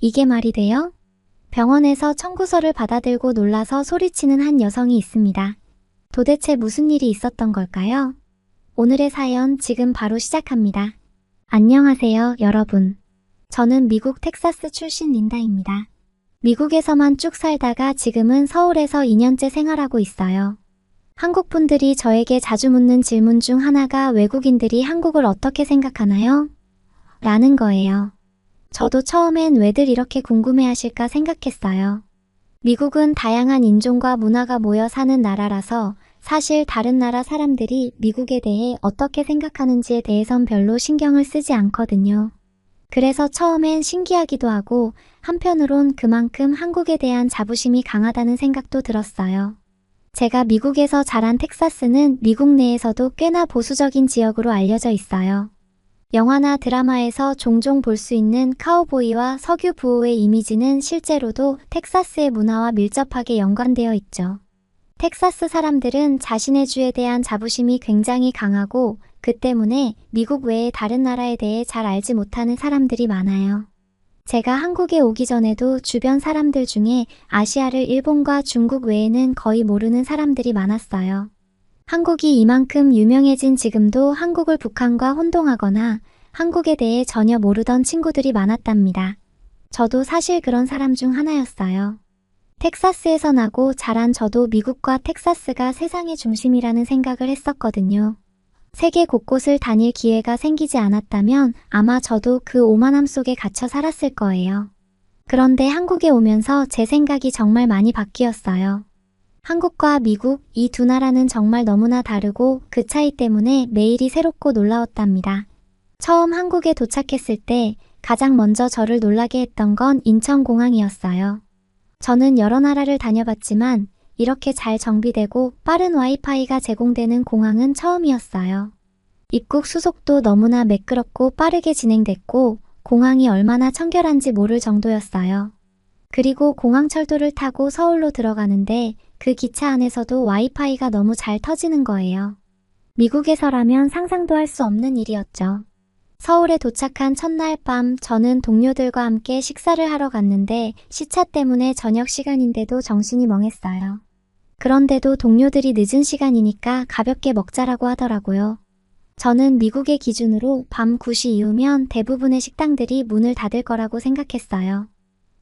이게 말이 돼요? 병원에서 청구서를 받아들고 놀라서 소리치는 한 여성이 있습니다. 도대체 무슨 일이 있었던 걸까요? 오늘의 사연 지금 바로 시작합니다. 안녕하세요, 여러분. 저는 미국 텍사스 출신 린다입니다. 미국에서만 쭉 살다가 지금은 서울에서 2년째 생활하고 있어요. 한국 분들이 저에게 자주 묻는 질문 중 하나가 외국인들이 한국을 어떻게 생각하나요? 라는 거예요. 저도 처음엔 왜들 이렇게 궁금해하실까 생각했어요. 미국은 다양한 인종과 문화가 모여 사는 나라라서 사실 다른 나라 사람들이 미국에 대해 어떻게 생각하는지에 대해선 별로 신경을 쓰지 않거든요. 그래서 처음엔 신기하기도 하고 한편으론 그만큼 한국에 대한 자부심이 강하다는 생각도 들었어요. 제가 미국에서 자란 텍사스는 미국 내에서도 꽤나 보수적인 지역으로 알려져 있어요. 영화나 드라마에서 종종 볼 수 있는 카우보이와 석유 부호의 이미지는 실제로도 텍사스의 문화와 밀접하게 연관되어 있죠. 텍사스 사람들은 자신의 주에 대한 자부심이 굉장히 강하고 그 때문에 미국 외의 다른 나라에 대해 잘 알지 못하는 사람들이 많아요. 제가 한국에 오기 전에도 주변 사람들 중에 아시아를 일본과 중국 외에는 거의 모르는 사람들이 많았어요. 한국이 이만큼 유명해진 지금도 한국을 북한과 혼동하거나 한국에 대해 전혀 모르던 친구들이 많았답니다. 저도 사실 그런 사람 중 하나였어요. 텍사스에서 나고 자란 저도 미국과 텍사스가 세상의 중심이라는 생각을 했었거든요. 세계 곳곳을 다닐 기회가 생기지 않았다면 아마 저도 그 오만함 속에 갇혀 살았을 거예요. 그런데 한국에 오면서 제 생각이 정말 많이 바뀌었어요. 한국과 미국, 이 두 나라는 정말 너무나 다르고 그 차이 때문에 매일이 새롭고 놀라웠답니다. 처음 한국에 도착했을 때 가장 먼저 저를 놀라게 했던 건 인천공항이었어요. 저는 여러 나라를 다녀봤지만 이렇게 잘 정비되고 빠른 와이파이가 제공되는 공항은 처음이었어요. 입국 수속도 너무나 매끄럽고 빠르게 진행됐고 공항이 얼마나 청결한지 모를 정도였어요. 그리고 공항철도를 타고 서울로 들어가는데 그 기차 안에서도 와이파이가 너무 잘 터지는 거예요. 미국에서라면 상상도 할 수 없는 일이었죠. 서울에 도착한 첫날 밤 저는 동료들과 함께 식사를 하러 갔는데 시차 때문에 저녁 시간인데도 정신이 멍했어요. 그런데도 동료들이 늦은 시간이니까 가볍게 먹자라고 하더라고요. 저는 미국의 기준으로 밤 9시 이후면 대부분의 식당들이 문을 닫을 거라고 생각했어요.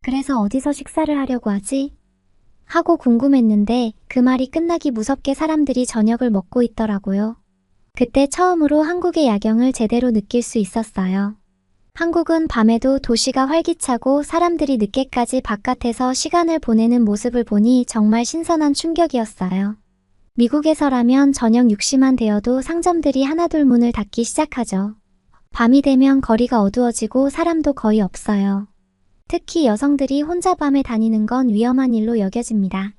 그래서 어디서 식사를 하려고 하지? 하고 궁금했는데 그 말이 끝나기 무섭게 사람들이 저녁을 먹고 있더라고요. 그때 처음으로 한국의 야경을 제대로 느낄 수 있었어요. 한국은 밤에도 도시가 활기차고 사람들이 늦게까지 바깥에서 시간을 보내는 모습을 보니 정말 신선한 충격이었어요. 미국에서라면 저녁 6시만 되어도 상점들이 하나둘 문을 닫기 시작하죠. 밤이 되면 거리가 어두워지고 사람도 거의 없어요. 특히 여성들이 혼자 밤에 다니는 건 위험한 일로 여겨집니다.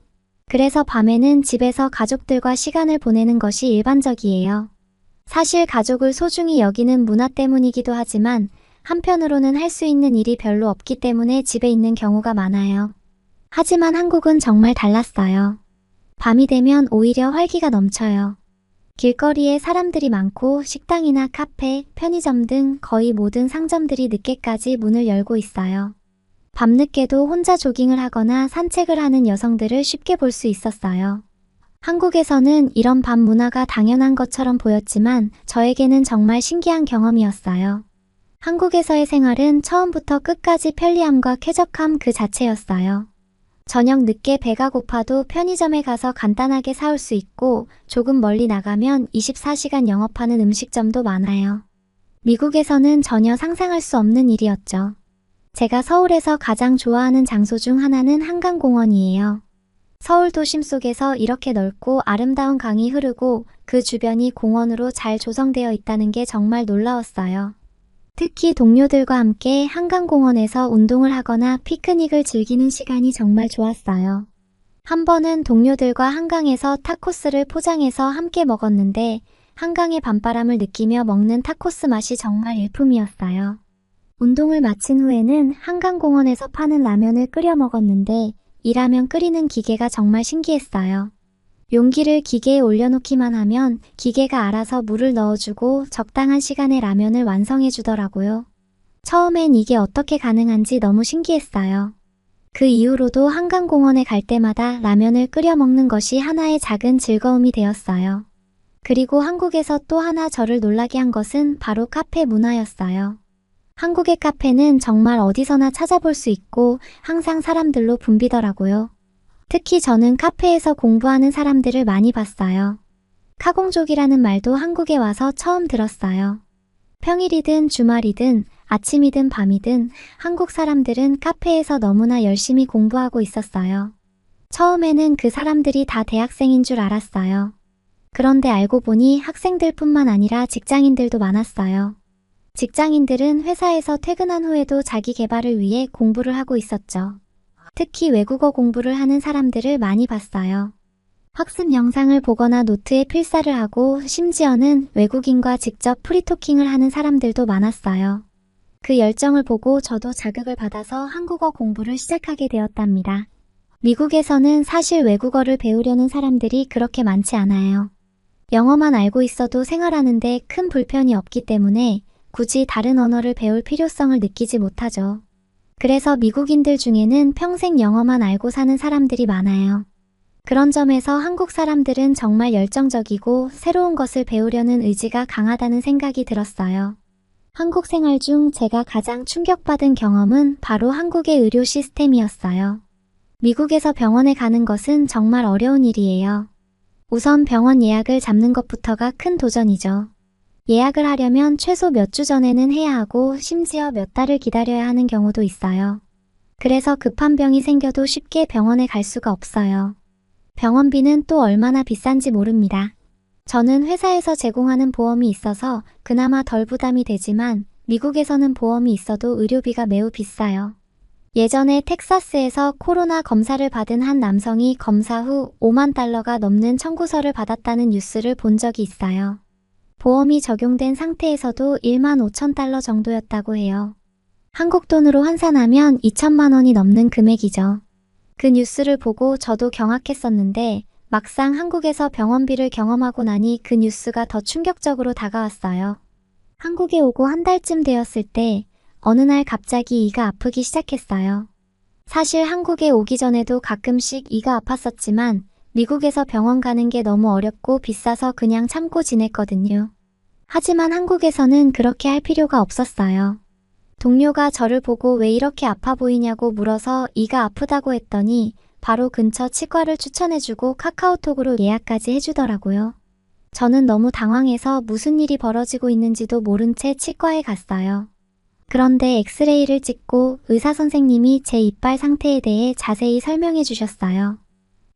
그래서 밤에는 집에서 가족들과 시간을 보내는 것이 일반적이에요. 사실 가족을 소중히 여기는 문화 때문이기도 하지만 한편으로는 할 수 있는 일이 별로 없기 때문에 집에 있는 경우가 많아요. 하지만 한국은 정말 달랐어요. 밤이 되면 오히려 활기가 넘쳐요. 길거리에 사람들이 많고 식당이나 카페, 편의점 등 거의 모든 상점들이 늦게까지 문을 열고 있어요. 밤늦게도 혼자 조깅을 하거나 산책을 하는 여성들을 쉽게 볼 수 있었어요. 한국에서는 이런 밤 문화가 당연한 것처럼 보였지만 저에게는 정말 신기한 경험이었어요. 한국에서의 생활은 처음부터 끝까지 편리함과 쾌적함 그 자체였어요. 저녁 늦게 배가 고파도 편의점에 가서 간단하게 사올 수 있고 조금 멀리 나가면 24시간 영업하는 음식점도 많아요. 미국에서는 전혀 상상할 수 없는 일이었죠. 제가 서울에서 가장 좋아하는 장소 중 하나는 한강공원이에요. 서울 도심 속에서 이렇게 넓고 아름다운 강이 흐르고 그 주변이 공원으로 잘 조성되어 있다는 게 정말 놀라웠어요. 특히 동료들과 함께 한강공원에서 운동을 하거나 피크닉을 즐기는 시간이 정말 좋았어요. 한 번은 동료들과 한강에서 타코스를 포장해서 함께 먹었는데 한강의 밤바람을 느끼며 먹는 타코스 맛이 정말 일품이었어요. 운동을 마친 후에는 한강공원에서 파는 라면을 끓여 먹었는데 이 라면 끓이는 기계가 정말 신기했어요. 용기를 기계에 올려놓기만 하면 기계가 알아서 물을 넣어주고 적당한 시간에 라면을 완성해 주더라고요. 처음엔 이게 어떻게 가능한지 너무 신기했어요. 그 이후로도 한강공원에 갈 때마다 라면을 끓여 먹는 것이 하나의 작은 즐거움이 되었어요. 그리고 한국에서 또 하나 저를 놀라게 한 것은 바로 카페 문화였어요. 한국의 카페는 정말 어디서나 찾아볼 수 있고 항상 사람들로 붐비더라고요. 특히 저는 카페에서 공부하는 사람들을 많이 봤어요. 카공족이라는 말도 한국에 와서 처음 들었어요. 평일이든 주말이든 아침이든 밤이든 한국 사람들은 카페에서 너무나 열심히 공부하고 있었어요. 처음에는 그 사람들이 다 대학생인 줄 알았어요. 그런데 알고 보니 학생들뿐만 아니라 직장인들도 많았어요. 직장인들은 회사에서 퇴근한 후에도 자기 개발을 위해 공부를 하고 있었죠. 특히 외국어 공부를 하는 사람들을 많이 봤어요. 학습 영상을 보거나 노트에 필사를 하고 심지어는 외국인과 직접 프리토킹을 하는 사람들도 많았어요. 그 열정을 보고 저도 자극을 받아서 한국어 공부를 시작하게 되었답니다. 미국에서는 사실 외국어를 배우려는 사람들이 그렇게 많지 않아요. 영어만 알고 있어도 생활하는데 큰 불편이 없기 때문에 굳이 다른 언어를 배울 필요성을 느끼지 못하죠. 그래서 미국인들 중에는 평생 영어만 알고 사는 사람들이 많아요. 그런 점에서 한국 사람들은 정말 열정적이고 새로운 것을 배우려는 의지가 강하다는 생각이 들었어요. 한국 생활 중 제가 가장 충격받은 경험은 바로 한국의 의료 시스템이었어요. 미국에서 병원에 가는 것은 정말 어려운 일이에요. 우선 병원 예약을 잡는 것부터가 큰 도전이죠. 예약을 하려면 최소 몇 주 전에는 해야 하고 심지어 몇 달을 기다려야 하는 경우도 있어요. 그래서 급한 병이 생겨도 쉽게 병원에 갈 수가 없어요. 병원비는 또 얼마나 비싼지 모릅니다. 저는 회사에서 제공하는 보험이 있어서 그나마 덜 부담이 되지만 미국에서는 보험이 있어도 의료비가 매우 비싸요. 예전에 텍사스에서 코로나 검사를 받은 한 남성이 검사 후 5만 달러가 넘는 청구서를 받았다는 뉴스를 본 적이 있어요. 보험이 적용된 상태에서도 1만 5천 달러 정도였다고 해요. 한국 돈으로 환산하면 2천만 원이 넘는 금액이죠. 그 뉴스를 보고 저도 경악했었는데 막상 한국에서 병원비를 경험하고 나니 그 뉴스가 더 충격적으로 다가왔어요. 한국에 오고 한 달쯤 되었을 때 어느 날 갑자기 이가 아프기 시작했어요. 사실 한국에 오기 전에도 가끔씩 이가 아팠었지만 미국에서 병원 가는 게 너무 어렵고 비싸서 그냥 참고 지냈거든요. 하지만 한국에서는 그렇게 할 필요가 없었어요. 동료가 저를 보고 왜 이렇게 아파 보이냐고 물어서 이가 아프다고 했더니 바로 근처 치과를 추천해주고 카카오톡으로 예약까지 해주더라고요. 저는 너무 당황해서 무슨 일이 벌어지고 있는지도 모른 채 치과에 갔어요. 그런데 엑스레이를 찍고 의사 선생님이 제 이빨 상태에 대해 자세히 설명해 주셨어요.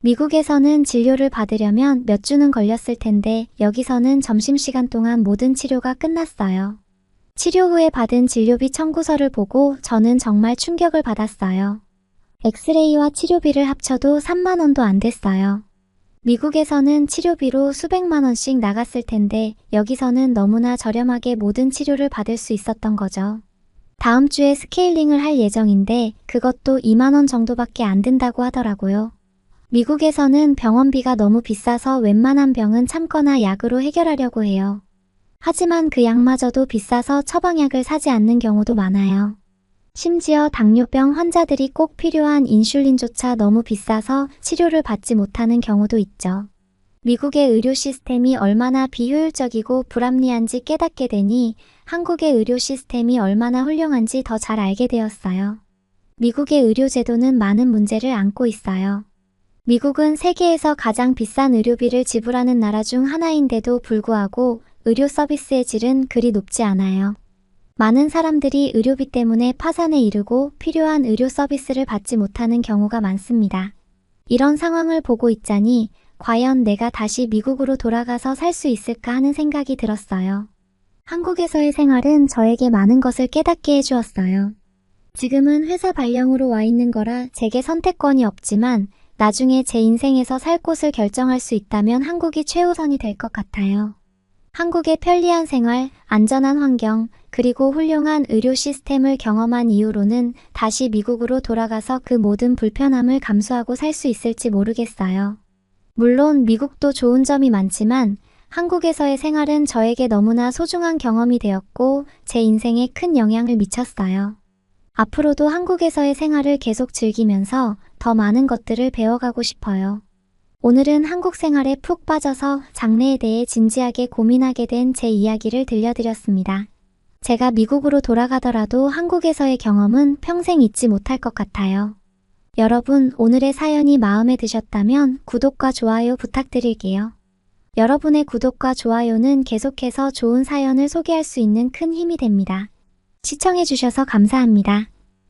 미국에서는 진료를 받으려면 몇 주는 걸렸을 텐데 여기서는 점심시간 동안 모든 치료가 끝났어요. 치료 후에 받은 진료비 청구서를 보고 저는 정말 충격을 받았어요. 엑스레이와 치료비를 합쳐도 3만 원도 안 됐어요. 미국에서는 치료비로 수백만 원씩 나갔을 텐데 여기서는 너무나 저렴하게 모든 치료를 받을 수 있었던 거죠. 다음 주에 스케일링을 할 예정인데 그것도 2만 원 정도밖에 안 든다고 하더라고요. 미국에서는 병원비가 너무 비싸서 웬만한 병은 참거나 약으로 해결하려고 해요. 하지만 그 약마저도 비싸서 처방약을 사지 않는 경우도 많아요. 심지어 당뇨병 환자들이 꼭 필요한 인슐린조차 너무 비싸서 치료를 받지 못하는 경우도 있죠. 미국의 의료 시스템이 얼마나 비효율적이고 불합리한지 깨닫게 되니 한국의 의료 시스템이 얼마나 훌륭한지 더 잘 알게 되었어요. 미국의 의료 제도는 많은 문제를 안고 있어요. 미국은 세계에서 가장 비싼 의료비를 지불하는 나라 중 하나인데도 불구하고 의료 서비스의 질은 그리 높지 않아요. 많은 사람들이 의료비 때문에 파산에 이르고 필요한 의료 서비스를 받지 못하는 경우가 많습니다. 이런 상황을 보고 있자니 과연 내가 다시 미국으로 돌아가서 살 수 있을까 하는 생각이 들었어요. 한국에서의 생활은 저에게 많은 것을 깨닫게 해주었어요. 지금은 회사 발령으로 와 있는 거라 제게 선택권이 없지만 나중에 제 인생에서 살 곳을 결정할 수 있다면 한국이 최우선이 될 것 같아요. 한국의 편리한 생활, 안전한 환경, 그리고 훌륭한 의료 시스템을 경험한 이후로는 다시 미국으로 돌아가서 그 모든 불편함을 감수하고 살 수 있을지 모르겠어요. 물론 미국도 좋은 점이 많지만 한국에서의 생활은 저에게 너무나 소중한 경험이 되었고 제 인생에 큰 영향을 미쳤어요. 앞으로도 한국에서의 생활을 계속 즐기면서 더 많은 것들을 배워가고 싶어요. 오늘은 한국 생활에 푹 빠져서 장래에 대해 진지하게 고민하게 된 제 이야기를 들려드렸습니다. 제가 미국으로 돌아가더라도 한국에서의 경험은 평생 잊지 못할 것 같아요. 여러분, 오늘의 사연이 마음에 드셨다면 구독과 좋아요 부탁드릴게요. 여러분의 구독과 좋아요는 계속해서 좋은 사연을 소개할 수 있는 큰 힘이 됩니다. 시청해주셔서 감사합니다.